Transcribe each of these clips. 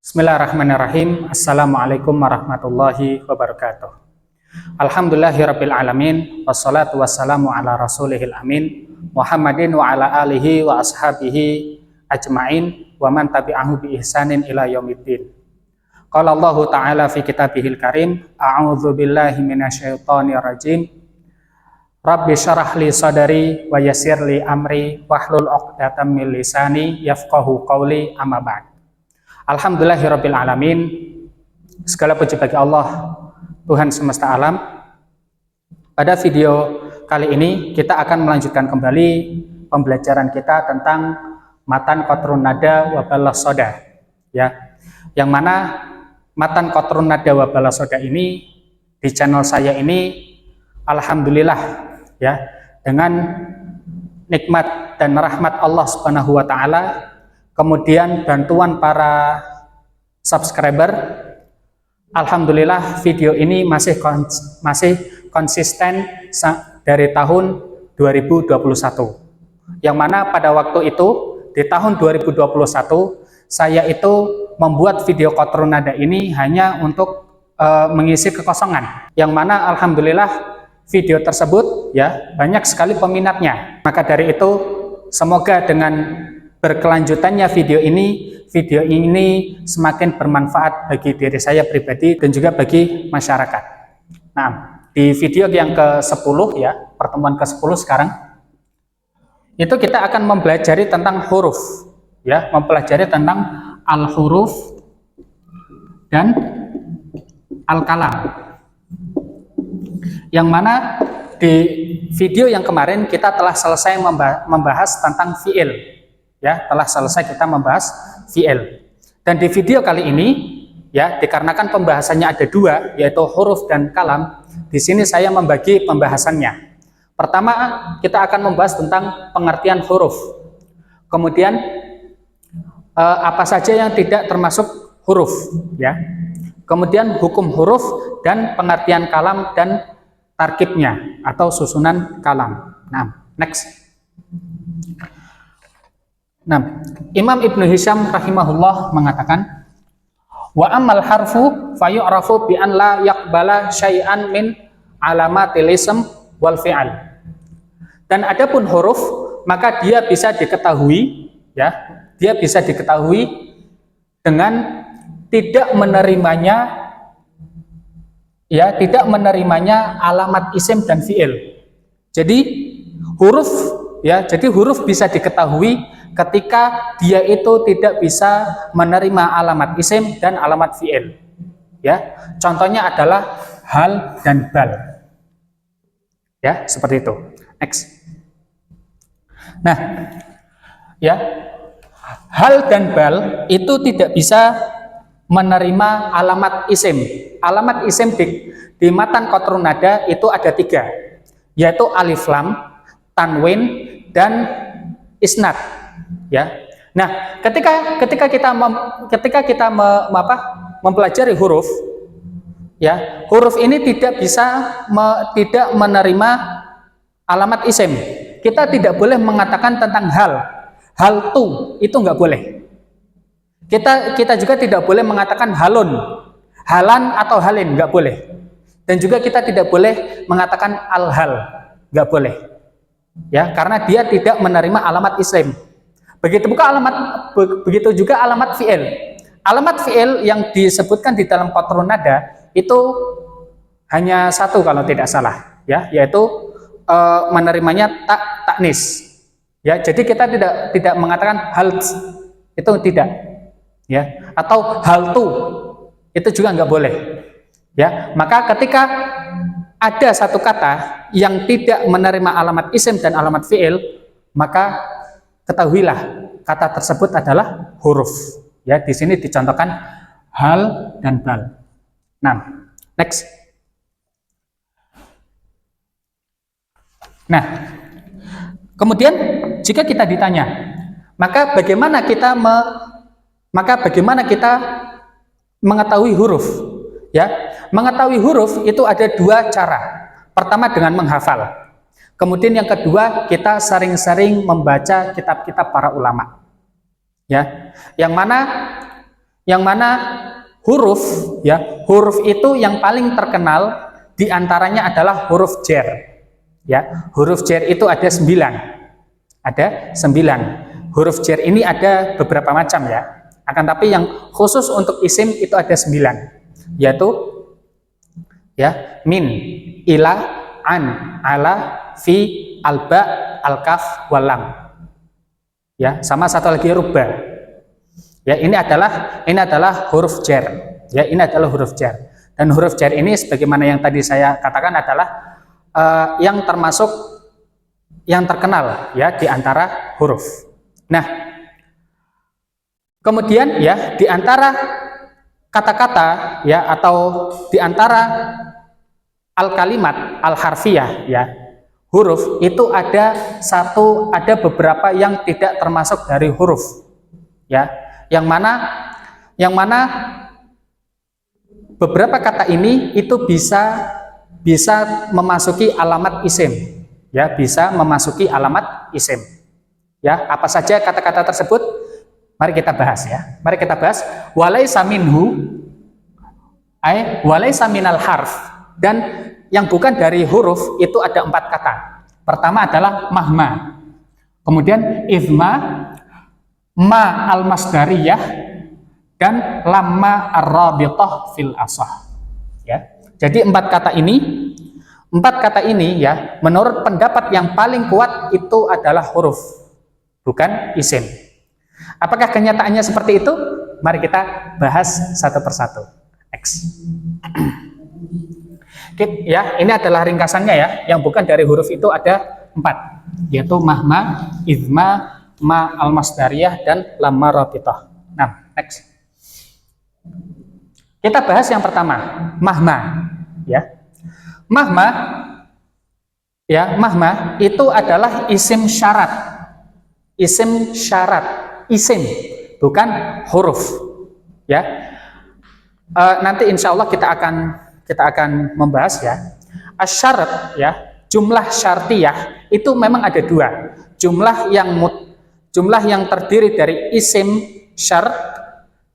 Bismillahirrahmanirrahim. Assalamualaikum warahmatullahi wabarakatuh. Alhamdulillahirabbil alamin wassalatu wassalamu ala rasulihil amin Muhammadin wa ala alihi wa ashabihi ajmain wa man tabi'ahu bi ihsanin ila yaumiddin. Qala Allah Ta'ala fi kitabihil karim, a'udzu billahi minasyaitonir rajim. Rabbi syarah li sadari wa yassir li amri wahlul 'uqdatam min lisani yafqahu qawli, amma ba'd. Alhamdulillahirabbil alamin. Segala puji bagi Allah, Tuhan semesta alam. Pada video kali ini kita akan melanjutkan kembali pembelajaran kita tentang matan qatrun nada wa balas soda, ya. Yang mana matan qatrun nada wa balas soda ini di channel saya ini alhamdulillah, ya, dengan nikmat dan rahmat Allah Subhanahu wa taala, kemudian bantuan para subscriber, alhamdulillah video ini masih konsisten dari tahun 2021. Yang mana pada waktu itu di tahun 2021 saya itu membuat video qatrun nada ini hanya untuk mengisi kekosongan. Yang mana alhamdulillah video tersebut, ya, banyak sekali peminatnya. Maka dari itu semoga dengan berkelanjutannya video ini semakin bermanfaat bagi diri saya pribadi dan juga bagi masyarakat. Nah, di video yang ke-10, ya, pertemuan ke-10 sekarang, itu kita akan mempelajari tentang huruf, ya, mempelajari tentang al-huruf dan al-kalam. Yang mana di video yang kemarin kita telah selesai membahas tentang fi'il. Ya, telah selesai kita membahas fi'il. Dan di video kali ini, ya, dikarenakan pembahasannya ada dua, yaitu huruf dan kalam, di sini saya membagi pembahasannya. Pertama, kita akan membahas tentang pengertian huruf. Kemudian, apa saja yang tidak termasuk huruf, ya. Kemudian hukum huruf dan pengertian kalam dan tarkibnya atau susunan kalam. Nah, next. Nah, Imam Ibnu Hisham rahimahullah mengatakan, wa ammal harfu fayu'rafu bi an la yaqbala syai'an min alamatil ism wal fi'al. Dan adapun huruf, maka dia bisa diketahui, ya, dia bisa diketahui dengan tidak menerimanya, ya, tidak menerimanya alamat isim dan fi'il. Jadi huruf, ya, jadi huruf bisa diketahui ketika dia itu tidak bisa menerima alamat isim dan alamat fi'il, ya. Contohnya adalah hal dan bal, ya, seperti itu. Next. Nah, ya, hal dan bal itu tidak bisa menerima alamat isim. Alamat isim di matan qatrun nada itu ada tiga, yaitu alif lam, tanwin, dan isnad. Ya, nah, ketika kita mempelajari huruf, ya, huruf ini tidak bisa tidak menerima alamat isim. Kita tidak boleh mengatakan tentang hal tu, itu nggak boleh. Kita juga tidak boleh mengatakan halun, halan atau halin, nggak boleh. Dan juga kita tidak boleh mengatakan al-hal, nggak boleh. Ya, karena dia tidak menerima alamat isim. Begitu juga alamat fi'il. Alamat fi'il yang disebutkan di dalam qatrun nada itu hanya satu kalau tidak salah, ya, yaitu menerimanya taknis. Ya, jadi kita tidak mengatakan hal, itu tidak, ya, atau hal tu, itu juga nggak boleh, ya. Maka ketika ada satu kata yang tidak menerima alamat isim dan alamat fi'il, maka ketahuilah kata tersebut adalah huruf. Ya, di sini dicontohkan hal dan bal. Nah, next. Nah, kemudian jika kita ditanya, maka bagaimana kita mengetahui huruf? Ya, mengetahui huruf itu ada dua cara. Pertama dengan menghafal. Kemudian yang kedua, kita sering-sering membaca kitab-kitab para ulama. Ya, yang mana yang mana huruf ya, huruf itu yang paling terkenal diantaranya adalah huruf jar. Ya, huruf jar itu ada 9. Ada 9. Huruf jar ini ada beberapa macam ya. Akan tapi yang khusus untuk isim itu ada 9. Yaitu ya, min, ila, an, ala, fi, alba, alkaf, walam. Ya, sama satu lagi rubba. Ya, ini adalah huruf jar. Ya, ini adalah huruf jar. Dan huruf jar ini sebagaimana yang tadi saya katakan adalah yang termasuk yang terkenal ya di antara huruf. Nah, kemudian ya di antara kata-kata ya atau di antara al-kalimat al-harfiyah ya, huruf itu ada beberapa yang tidak termasuk dari huruf. Ya, yang mana beberapa kata ini itu bisa memasuki alamat isim. Ya, bisa memasuki alamat isim. Ya, apa saja kata-kata tersebut? Mari kita bahas ya. Mari kita bahas walaisa minhu walaisa minal harf, dan yang bukan dari huruf itu ada 4 kata. Pertama adalah mahma. Kemudian izma, ma al-masdariyah, dan lamma ar-rabithah fil asah. Ya. Jadi 4 kata ini ya, menurut pendapat yang paling kuat itu adalah huruf, bukan isim. Apakah kenyataannya seperti itu? Mari kita bahas satu persatu. X. Ya, ini adalah ringkasannya ya. Yang bukan dari huruf itu ada 4, yaitu mahma, izma, ma al-masdariyah, dan lamma rabithah. Nah, next. Kita bahas yang pertama, mahma. Ya, mahma itu adalah isim syarat, isim, bukan huruf. Ya, nanti insya Allah kita akan membahas ya. Asyarat ya, jumlah syartiyah itu memang ada 2, jumlah yang terdiri dari isim syarat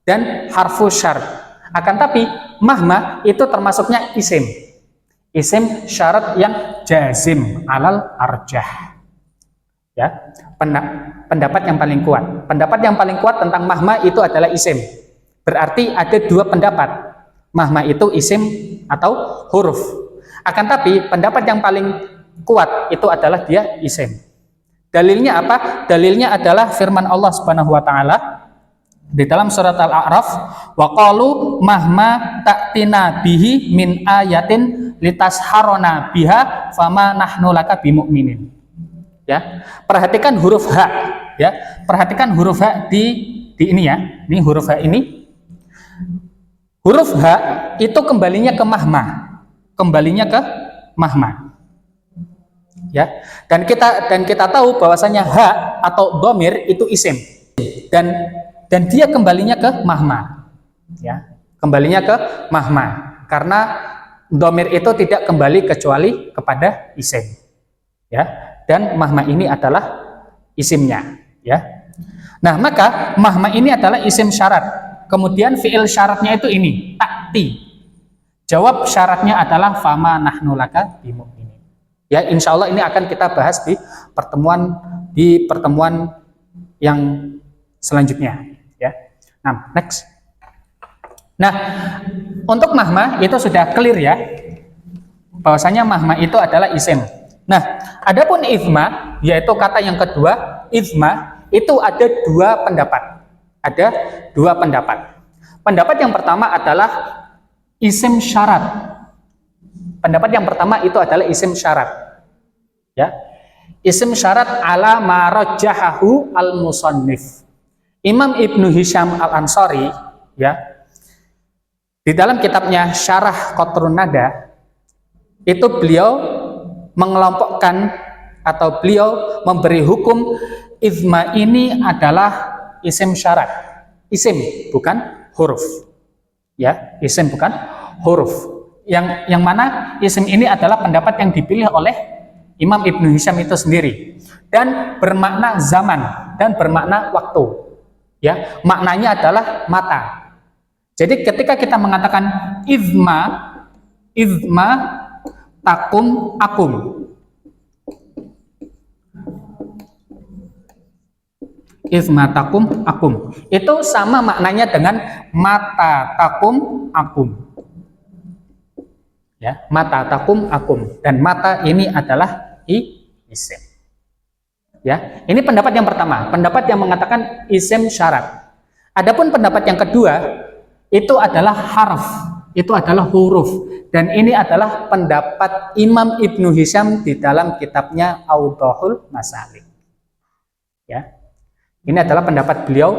dan harfu syarat. Akan tapi mahma itu termasuknya isim syarat yang jazim alal arjah. Ya, pendapat yang paling kuat tentang mahma itu adalah isim. Berarti ada 2 pendapat, mahma itu isim atau huruf. Akan tapi pendapat yang paling kuat itu adalah dia isim. Dalilnya apa? Dalilnya adalah firman Allah Subhanahu wa taala di dalam surat Al-A'raf, wa qalu mahma ta'tina bihi min ayatin litasharona biha fama nahnu laka bimu'minin. Ya, perhatikan huruf H ya. Perhatikan huruf H di ini ya. Ini huruf H ini. Huruf H itu kembalinya ke mahma. Ya. Dan kita tahu bahwasanya H atau dhamir itu isim. Dan dia kembalinya ke mahma, ya, kembalinya ke mahma, karena dhamir itu tidak kembali kecuali kepada isim, ya, dan mahma ini adalah isimnya, ya. Nah, maka mahma ini adalah isim syarat, kemudian fiil syaratnya itu ini, ta'ti, jawab syaratnya adalah fama nahnu laka bimu'minin. Ya, insya Allah ini akan kita bahas di pertemuan yang selanjutnya. Ya. Nah, next. Nah, untuk mahma itu sudah clear ya, bahwasanya mahma itu adalah isim. Nah, adapun izma, yaitu kata yang kedua, izma itu ada 2 pendapat. Ada 2 pendapat. Pendapat yang pertama adalah isim syarat. Pendapat yang pertama itu adalah isim syarat. Ya. Isim syarat ala ma rajjahahu al-musannif. Imam Ibnu Hisham Al-Ansari ya, di dalam kitabnya Syarah Qatrun Nada itu beliau mengelompokkan atau beliau memberi hukum izma ini adalah isim syarat. Isim bukan huruf. Ya, isim bukan huruf. Yang mana isim ini adalah pendapat yang dipilih oleh Imam Ibnu Hisham itu sendiri dan bermakna zaman dan bermakna waktu. Ya, maknanya adalah mata. Jadi ketika kita mengatakan izma takum akum. Izma takum akum. Itu sama maknanya dengan mata takum akum. Ya, mata takum akum. Dan mata ini adalah isim. Ya, ini pendapat yang pertama, pendapat yang mengatakan isim syarat. Adapun pendapat yang kedua, itu adalah harf, itu adalah huruf. Dan ini adalah pendapat Imam Ibnu Hisham di dalam kitabnya Awdahul Masalik. Ya. Ini adalah pendapat beliau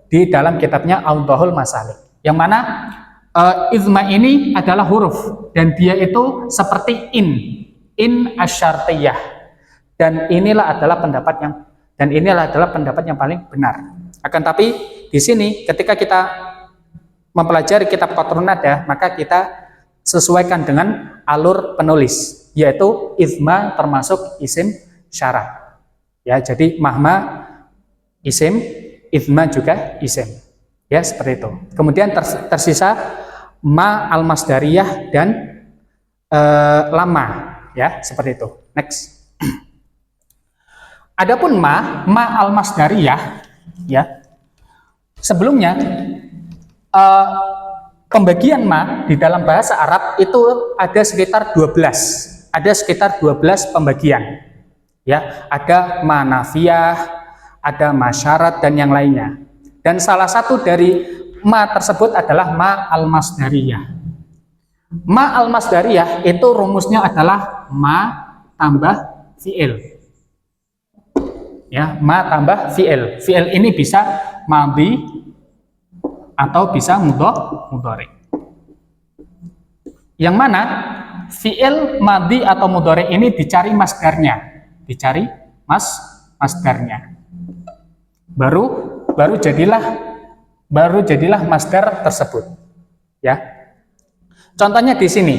di dalam kitabnya Awdahul Masalik. Yang mana izma ini adalah huruf dan dia itu seperti in asyartiyah. Dan inilah adalah pendapat yang paling benar. Akan tapi di sini ketika kita mempelajari kitab Qatrun Nada, maka kita sesuaikan dengan alur penulis, yaitu izma termasuk isim syarat. Ya, jadi mahma isim, izma juga isim. Ya, seperti itu. Kemudian tersisa ma al-masdariyah dan lama, ya, seperti itu. Next. Adapun ma al-masdariyah, ya. Sebelumnya pembagian ma di dalam bahasa Arab itu ada sekitar 12. Ada sekitar 12 pembagian. Ya, ada ma nafiyah, ada ma syarat dan yang lainnya. Dan salah satu dari ma tersebut adalah ma al-masdariyah. Ma al-masdariyah itu rumusnya adalah ma tambah fi'il. Ya, ma tambah fi'il. Fi'il ini bisa madhi atau bisa mudhari. Yang mana fi'il madhi atau mudhari ini dicari masdarnya. Dicari masdarnya. Baru jadilah masdar tersebut. Ya. Contohnya di sini.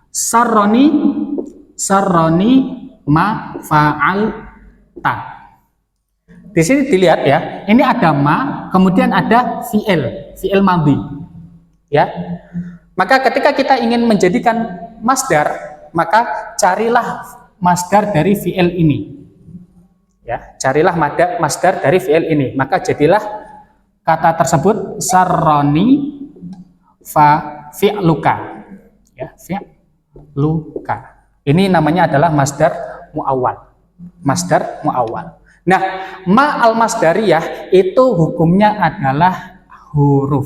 Sarroni ma fa'alta. Di sini dilihat ya, ini ada ma, kemudian ada fi'il madhi. Ya. Maka ketika kita ingin menjadikan masdar, maka carilah masdar dari fi'il ini. Ya, carilah masdar dari fi'il ini. Maka jadilah kata tersebut sarroni fa fi'luka. Ya, fi'luka. Ini namanya adalah masdar muawwal. Masdar muawwal. Nah, ma al-masdariyah itu hukumnya adalah huruf.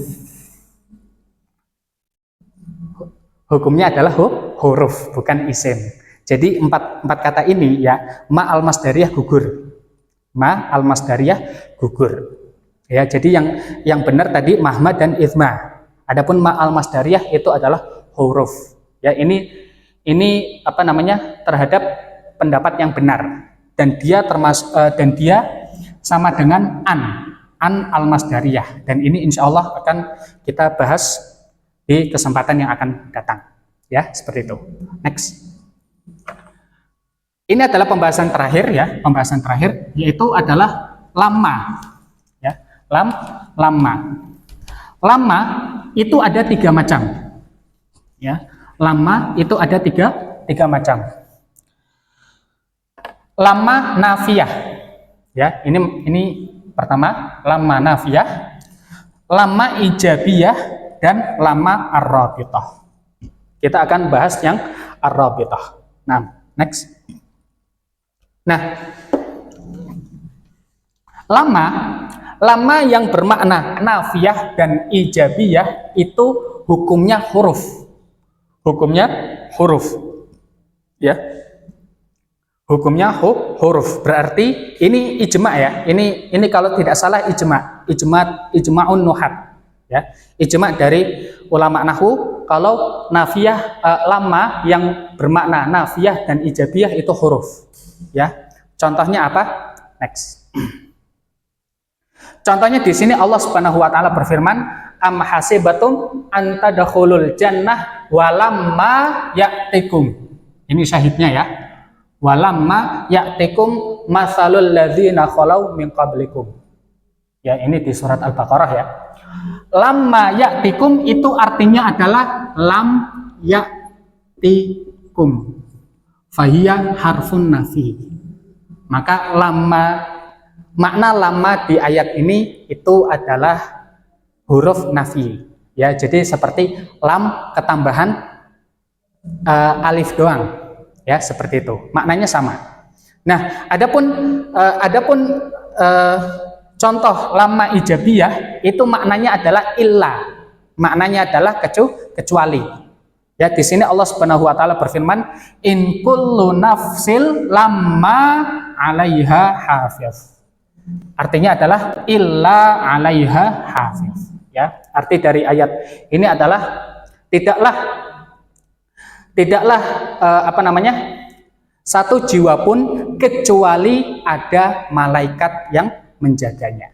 Hukumnya adalah huruf, bukan isim. Jadi empat kata ini ya, ma al-masdariyah gugur. Ma al-masdariyah gugur. Ya, jadi yang benar tadi mahma dan izma. Adapun ma al-masdariyah itu adalah huruf. Ya, ini apa namanya? Terhadap pendapat yang benar. Dan dia sama dengan an al-masdariyah, dan ini insya Allah akan kita bahas di kesempatan yang akan datang, ya, seperti itu. Next, ini adalah pembahasan terakhir, yaitu adalah lama, ya, lama itu ada 3 macam, ya, lama itu ada tiga macam. Lama nafiyah, ya, ini pertama lama nafiyah, lama ijabiyah, dan lama ar-rabithah. Kita akan bahas yang ar-rabithah. Nah, next. Nah, lama yang bermakna nafiyah dan ijabiyah itu hukumnya huruf. Ya. Hukumnya huruf, berarti ini ijma ya. Ini kalau tidak salah ijma'un nuhat, ya. Ijma dari ulama nahwu kalau nafiyah lama yang bermakna nafiyah dan ijabiyah itu huruf, ya. Contohnya apa? Next. Contohnya di sini Allah Subhanahu wa taala berfirman, am hasibatum an tadkhulul jannah walamma ya'tikum. Ini syahidnya ya. Walamma ya'tikum matsalul ladzina khalau min qablikum. Ya, ini di surat Al-Baqarah ya. Lamma ya'tikum itu artinya adalah lam ya'tikum. Fahiya harfun nafi. Maka makna lamma di ayat ini itu adalah huruf nafi. Ya, jadi seperti lam ketambahan alif doang. Ya, seperti itu. Maknanya sama. Nah, adapun contoh lamma ijabiyah itu maknanya adalah illa. Maknanya adalah kecuali. Ya, di sini Allah Subhanahu wa taala berfirman, "In kullu nafsil lamma 'alaiha hafiz." Artinya adalah illa 'alaiha hafiz. Ya, arti dari ayat ini adalah tidaklah satu jiwa pun kecuali ada malaikat yang menjaganya,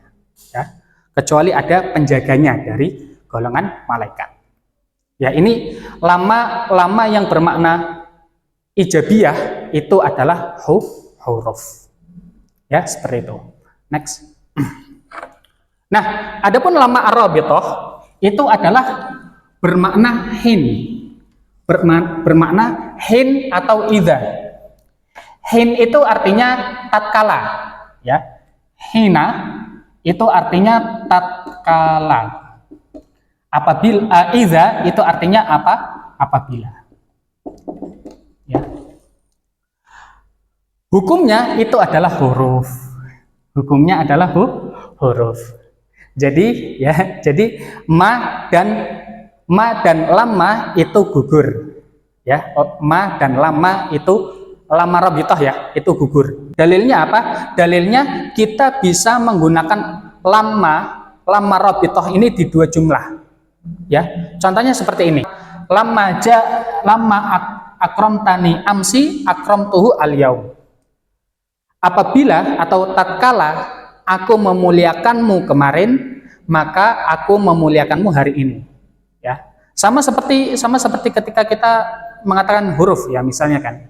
ya, kecuali ada penjaganya dari golongan malaikat. Ya, ini lama yang bermakna ijabiyah itu adalah huruf. Ya, seperti itu. Next. Nah, adapun lama arabithah itu adalah bermakna hin. Bermakna hin atau idza. Hin itu artinya tatkala, ya. Hina itu artinya tatkala. Apabila idza itu artinya apa? Apabila. Ya. Hukumnya itu adalah huruf. Hukumnya adalah huruf. Jadi ma dan lamma itu gugur. Ya, ma dan lamma itu lama rabithah, ya, itu gugur. Dalilnya apa? Dalilnya kita bisa menggunakan lama rabithah ini di dua jumlah. Ya, contohnya seperti ini. Lamma akramtani amsi akramtuhu al-yaum. Apabila atau tatkala aku memuliakanmu kemarin, maka aku memuliakanmu hari ini. Ya, sama seperti ketika kita mengatakan huruf, ya, misalnya kan,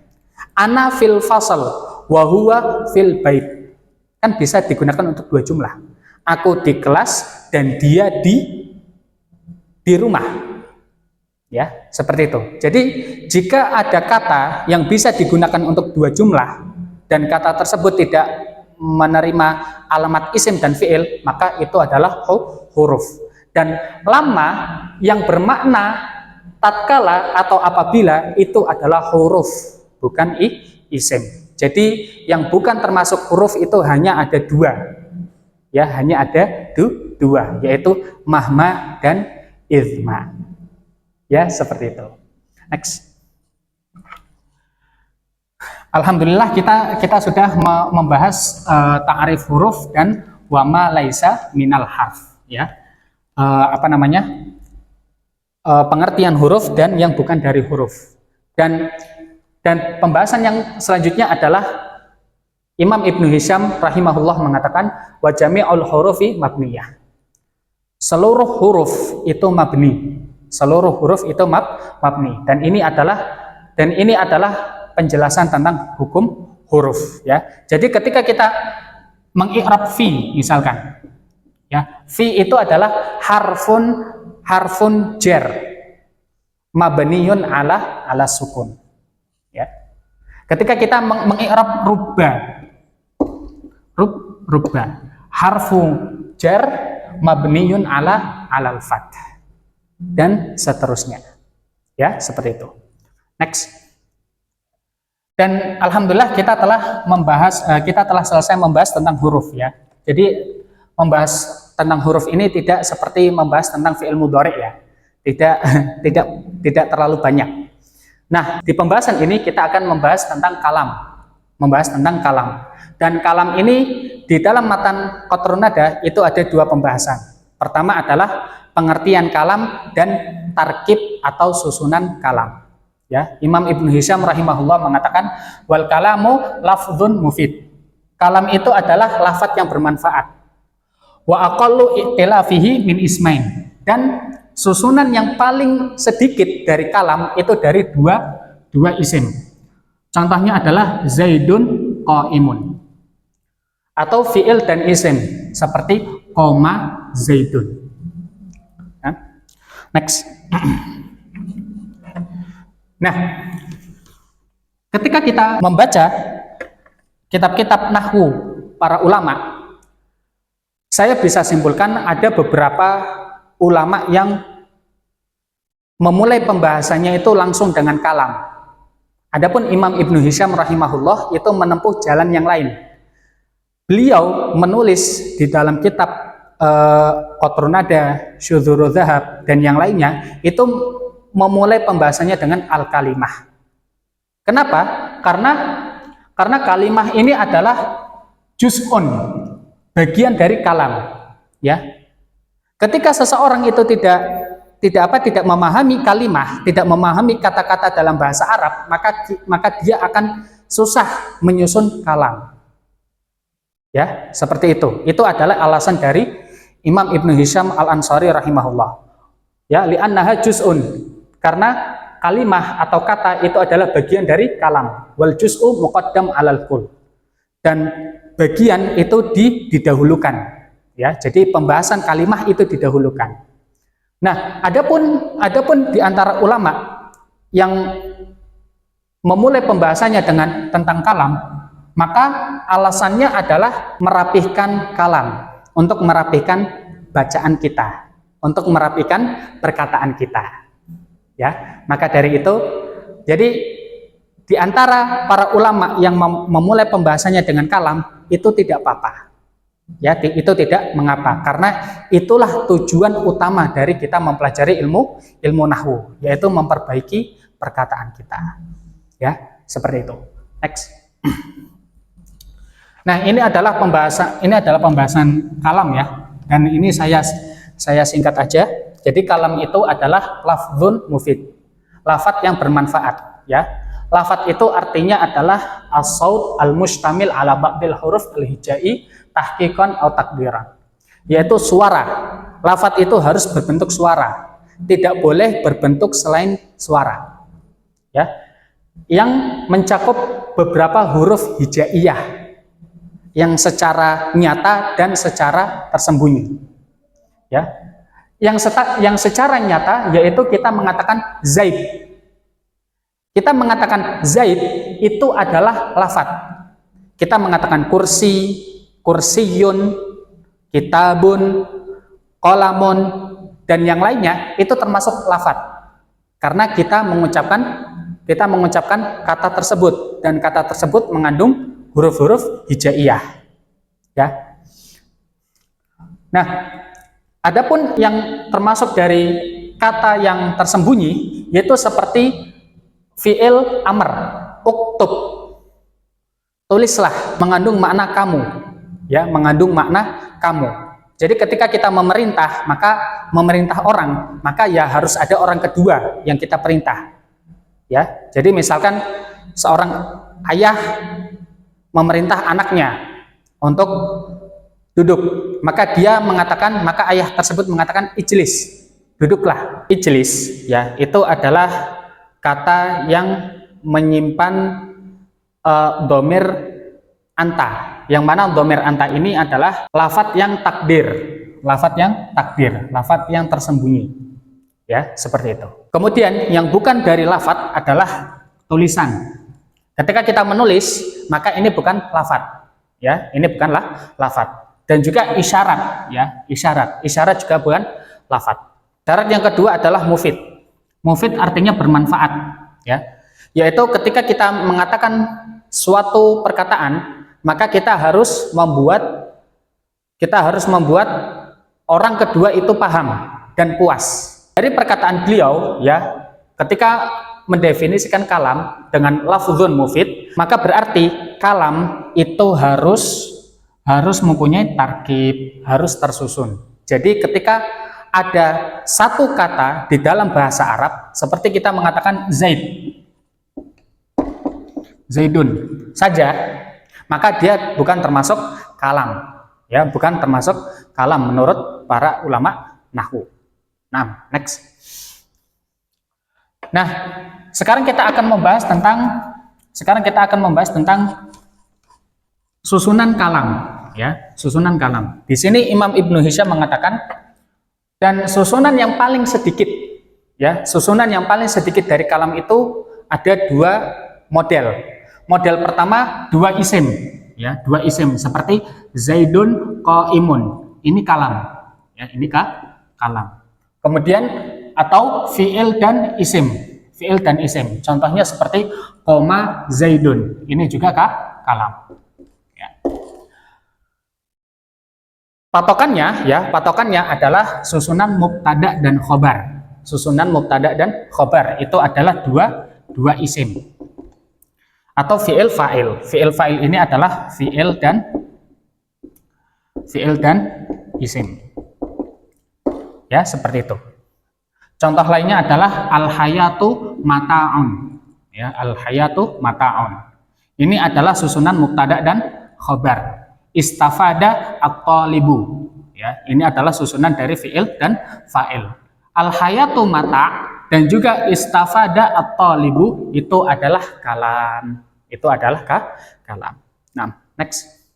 ana fil fasal wa huwa fil bait, kan bisa digunakan untuk dua jumlah. Aku di kelas dan dia di rumah. Ya, seperti itu. Jadi jika ada kata yang bisa digunakan untuk dua jumlah dan kata tersebut tidak menerima alamat isim dan fiil, maka itu adalah huruf. Dan lama yang bermakna tatkala atau apabila itu adalah huruf, bukan isim. Jadi yang bukan termasuk huruf itu hanya ada dua. Ya, hanya ada dua, yaitu mahma dan izma. Ya, seperti itu. Next. Alhamdulillah kita sudah membahas ta'arif huruf dan wama laisa minal harf, ya. Pengertian huruf dan yang bukan dari huruf. Dan pembahasan yang selanjutnya adalah Imam Ibnu Hisham rahimahullah mengatakan wa jami'ul hurufi mabniyah. Seluruh huruf itu mabni. Seluruh huruf itu mabni. Dan ini adalah penjelasan tentang hukum huruf, ya. Jadi ketika kita mengi'rab fi misalkan, ya, fi itu adalah harfun jar mabniun ala sukun, ya. Ketika kita mengi'rab rubba harfu jar mabniun alal fath dan seterusnya, ya, seperti itu. Next. Dan alhamdulillah kita telah selesai membahas tentang huruf, ya. Jadi membahas tentang huruf ini tidak seperti membahas tentang fi'il mudhari', ya. Tidak terlalu banyak. Nah, di pembahasan ini kita akan membahas tentang kalam. Dan kalam ini di dalam matan Qatrun Nada itu ada dua pembahasan. Pertama adalah pengertian kalam dan tarkib atau susunan kalam. Ya, Imam Ibnu Hisham rahimahullah mengatakan wal kalamu lafdzun mufid. Kalam itu adalah lafadz yang bermanfaat. Wa aqallu i'tilafihi min ismain. Dan susunan yang paling sedikit dari kalam itu dari dua isim. Contohnya adalah Zaidun qaimun. Atau fi'il dan isim seperti qoma Zaidun. Next. Nah, ketika kita membaca kitab-kitab nahwu para ulama, saya bisa simpulkan ada beberapa ulama yang memulai pembahasannya itu langsung dengan kalam. Adapun Imam Ibnu Hisham rahimahullah itu menempuh jalan yang lain. Beliau menulis di dalam kitab Qatrun Nada, Syudzurul Dzahab, dan yang lainnya itu memulai pembahasannya dengan al-kalimah. Kenapa? Karena kalimah ini adalah juz'un, bagian dari kalam, ya. Ketika seseorang itu tidak memahami kalimah, tidak memahami kata-kata dalam bahasa Arab, maka dia akan susah menyusun kalam. Ya, seperti itu. Itu adalah alasan dari Imam Ibnu Hisham Al-Ansari rahimahullah. Ya, li'annaha juz'un. Karena kalimah atau kata itu adalah bagian dari kalam. Wal juz'u muqaddam 'alal kull. Dan bagian itu didahulukan. Ya, jadi pembahasan kalimah itu didahulukan. Nah, adapun di antara ulama yang memulai pembahasannya tentang kalam, maka alasannya adalah merapihkan kalam, untuk merapihkan bacaan kita, untuk merapihkan perkataan kita. Ya, maka dari itu, jadi di antara para ulama yang memulai pembahasannya dengan kalam itu tidak apa-apa. Ya, itu tidak mengapa, karena itulah tujuan utama dari kita mempelajari ilmu nahwu, yaitu memperbaiki perkataan kita. Ya, seperti itu. Next. Nah, ini adalah pembahasan kalam ya, dan ini saya singkat aja. Jadi kalam itu adalah lafdzun mufid, lafadz yang bermanfaat, ya. Lafadz itu artinya adalah as-saut al-mustamil ala ba'dil huruf al-hijai tahqiqan atau takdiran, yaitu suara. Lafadz itu harus berbentuk suara, tidak boleh berbentuk selain suara, ya, yang mencakup beberapa huruf hijaiyah yang secara nyata dan secara tersembunyi, ya. Yang secara nyata yaitu kita mengatakan Zaid. Kita mengatakan Zaid itu adalah lafadz. Kita mengatakan kursi, kursiyun, kitabun, qalamun, dan yang lainnya itu termasuk lafadz. Karena kita mengucapkan kata tersebut, dan kata tersebut mengandung huruf-huruf hijaiyah. Ya. Nah, adapun yang termasuk dari kata yang tersembunyi yaitu seperti fi'il amr, uktub, tulislah, mengandung makna kamu, ya, mengandung makna kamu. Jadi ketika kita memerintah, maka memerintah orang, maka ya harus ada orang kedua yang kita perintah, ya. Jadi misalkan seorang ayah memerintah anaknya untuk duduk, maka ayah tersebut mengatakan ijlis, duduklah. Ijlis, ya, itu adalah kata yang menyimpan dhamir anta, yang mana dhamir anta ini adalah lafadz yang takdir, lafadz yang tersembunyi, ya, seperti itu. Kemudian yang bukan dari lafadz adalah tulisan. Ketika kita menulis, maka ini bukan lafadz, ya, ini bukanlah lafadz. Dan juga isyarat, ya, isyarat juga bukan lafadz. Syarat yang kedua adalah mufid. Mufid artinya bermanfaat, ya, yaitu ketika kita mengatakan suatu perkataan, maka kita harus membuat orang kedua itu paham dan puas. Dari perkataan beliau, ya, ketika mendefinisikan kalam dengan lafdzun mufid, maka berarti kalam itu harus mempunyai tarkib, harus tersusun. Jadi ketika ada satu kata di dalam bahasa Arab, seperti kita mengatakan Zaidun saja, maka dia bukan termasuk kalam, ya, bukan termasuk kalam menurut para ulama nahwu. Nah, next. Nah, sekarang kita akan membahas tentang susunan kalam, ya, susunan kalam. Di sini Imam Ibnu Hisham mengatakan, dan susunan yang paling sedikit Ya, susunan yang paling sedikit dari kalam itu ada dua model. Model pertama dua isim, ya, dua isim seperti Zaidun qaimun. Ini kalam. Ya, ini kalam. Kemudian atau fiil dan isim. Fiil dan isim. Contohnya seperti koma Zaidun. Ini juga kalam. Ya. Patokannya adalah susunan mubtada dan khobar. Susunan mubtada dan khobar itu adalah dua isim atau fiil fa'il. Fiil fa'il ini adalah fiil dan isim. Ya, seperti itu. Contoh lainnya adalah al-hayatu mata'un. Ya, al-hayatu mata'un. Ini adalah susunan mubtada dan khobar. Istafada at-talibu. Ya, ini adalah susunan dari fiil dan fa'il. Al-hayatu mata dan juga istafada at-talibu itu adalah kalam. Itu adalah kalam. Nah, next.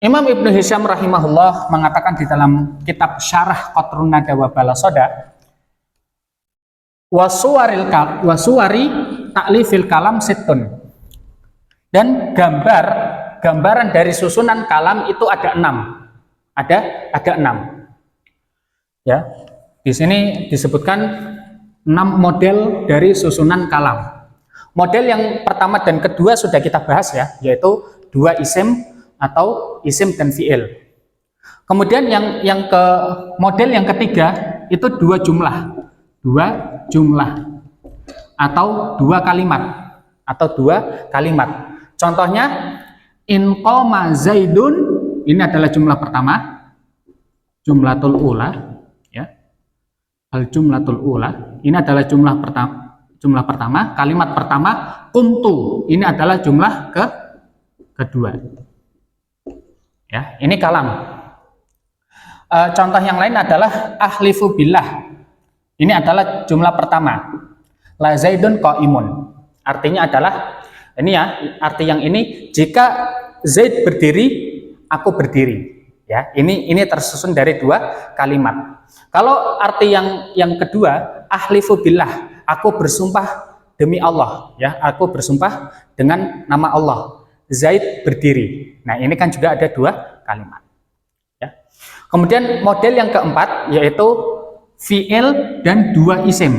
Imam Ibnu Hisham rahimahullah mengatakan di dalam kitab Syarah Qatrun Nada wa Balasoda, wasuwari ta'lifil kalam situn. Dan gambaran dari susunan kalam itu ada 6. Ada 6. Ya, di sini disebutkan 6 model dari susunan kalam. Model yang pertama dan kedua sudah kita bahas ya, yaitu dua isim atau isim dan fiil. Kemudian yang ke model yang ketiga itu dua jumlah atau dua kalimat. Contohnya in qoma Zaidun, ini adalah jumlah pertama, jumlatul ula, ya. Al jumlatul ula, ini adalah jumlah pertama, kalimat pertama. Kuntu, ini adalah jumlah kedua. Ya, ini kalam. Contoh yang lain adalah ahlifu billah. Ini adalah jumlah pertama. La Zaidun qaimun. Artinya adalah ini ya, arti yang ini jika Zaid berdiri, aku berdiri. Ya, ini tersusun dari dua kalimat. Kalau arti yang kedua, ahlifu billah, aku bersumpah demi Allah, ya, aku bersumpah dengan nama Allah. Zaid berdiri. Nah, ini kan juga ada dua kalimat. Ya. Kemudian model yang keempat yaitu fiil dan dua isim.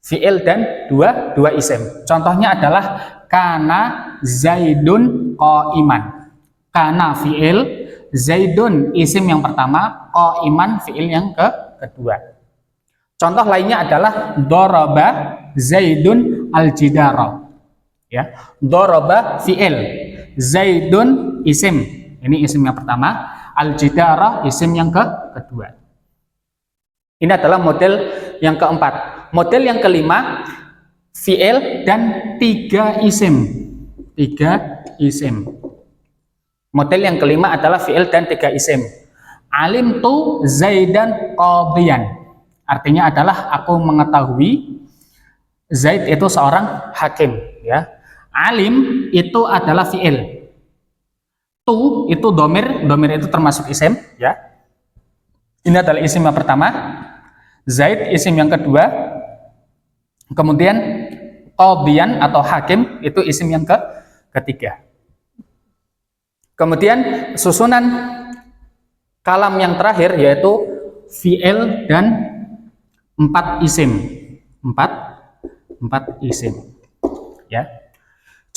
Fiil dan dua isim. Contohnya adalah kana Zaidun qaiman. Kana fiil, Zaidun isim yang pertama, qaiman fiil yang kedua. Contoh lainnya adalah daraba Zaidun al-jidara. Ya, daraba fiil, Zaidun isim. Ini isim yang pertama, al-jidara isim yang kedua. Ini adalah model yang keempat. Model yang kelima, fiil dan tiga isim. Model yang kelima adalah fiil dan tiga isim. Alim tu Zaidan qadiyan. Artinya adalah aku mengetahui Zaid itu seorang hakim. Ya. Alim itu adalah fiil. Tu itu domir itu termasuk isim. Ya. Ini adalah isim yang pertama. Zaid isim yang kedua. Kemudian qadiyan atau hakim itu isim yang ketiga. Kemudian susunan kalam yang terakhir yaitu fiil dan 4 isim. 4 isim. Ya.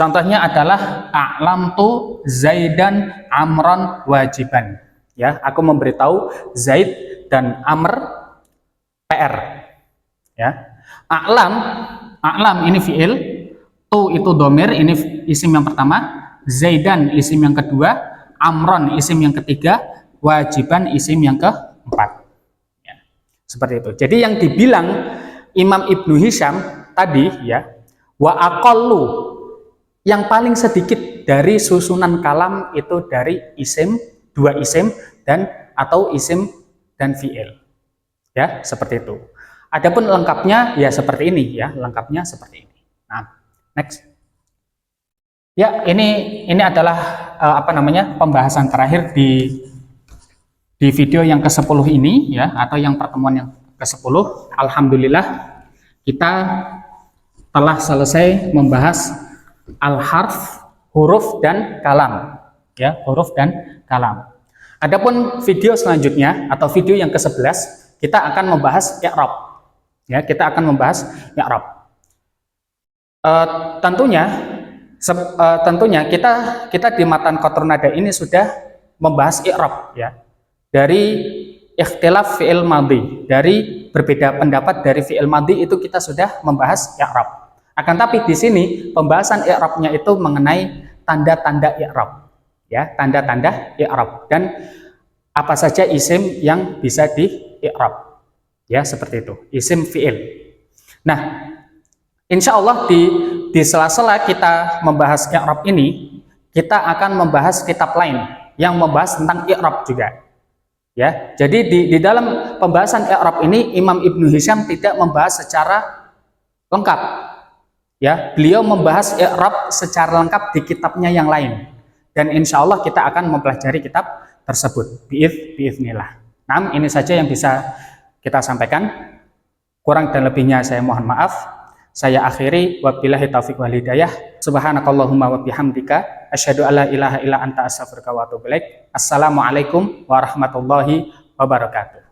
Contohnya adalah a'lamtu Zaidan amron wajiban. Ya, aku memberitahu Zaid dan Amr PR. Ya. A'lam ini fiil, tu itu domir, ini isim yang pertama, Zaidan isim yang kedua, Amron isim yang ketiga, wajiban isim yang keempat. Ya, seperti itu. Jadi yang dibilang Imam Ibnu Hisham tadi ya, wa aqallu, yang paling sedikit dari susunan kalam itu dari isim, dua isim dan atau isim dan fiil. Ya, seperti itu. Adapun lengkapnya ya seperti ini ya, lengkapnya seperti ini. Nah, next. Ya, ini adalah pembahasan terakhir di video yang ke-10 ini ya, atau yang pertemuan yang ke-10. Alhamdulillah kita telah selesai membahas al-harf, huruf dan kalam. Ya, huruf dan kalam. Adapun video selanjutnya atau video yang ke-11 kita akan membahas i'rab. Ya, kita akan membahas i'rab. Tentunya kita di matan Qatrun Nada ini sudah membahas i'rab ya. Dari ikhtilaf fi'il madhi, dari berbeda pendapat dari fi'il madhi itu kita sudah membahas i'rab. Akan tapi di sini pembahasan i'rabnya itu mengenai tanda-tanda i'rab. Ya, tanda-tanda i'rab dan apa saja isim yang bisa di i'rab. Ya, seperti itu. Isim fi'il. Nah, insya Allah di sela-sela kita membahas i'rab ini, kita akan membahas kitab lain yang membahas tentang i'rab juga. Ya, jadi di dalam pembahasan i'rab ini Imam Ibnu Hisham tidak membahas secara lengkap. Ya, beliau membahas i'rab secara lengkap di kitabnya yang lain. Dan insya Allah kita akan mempelajari kitab tersebut. Biiznillah. Nah, ini saja yang bisa kita sampaikan. Kurang dan lebihnya saya mohon maaf. Saya akhiri, wabillahi taufiq wal hidayah. Subhanakallahumma wa bihamdika asyhadu alla ilaha illa anta astaghfiruka wa atubu ilaik. Assalamualaikum warahmatullahi wabarakatuh.